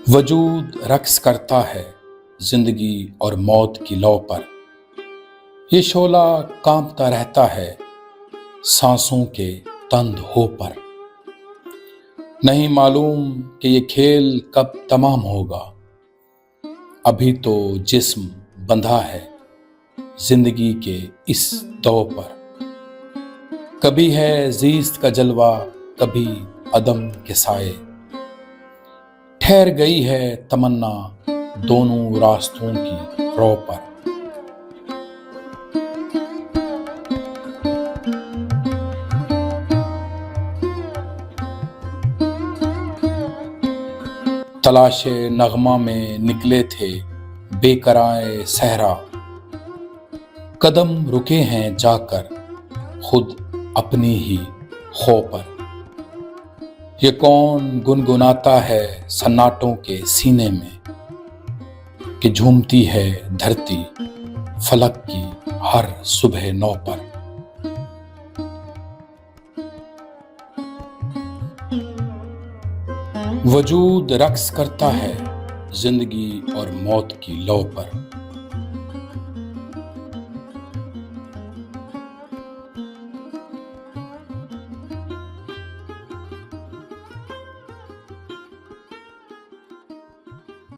वजूद रक्स करता है जिंदगी और मौत की लौ पर। ये शोला कांपता रहता है सांसों के तंद हो पर। नहीं मालूम कि ये खेल कब तमाम होगा, अभी तो जिस्म बंधा है जिंदगी के इस दौ पर। कभी है जीस्त का जलवा, कभी अदम के साए। ठहर गई है तमन्ना दोनों रास्तों की रो पर। तलाशे नगमा में निकले थे बेकराए सहरा। कदम रुके हैं जाकर खुद अपनी ही खो पर। ये कौन गुनगुनाता है सन्नाटों के सीने में कि झूमती है धरती फलक की हर सुबह नौ पर। वजूद रक्स करता है जिंदगी और मौत की लौ पर।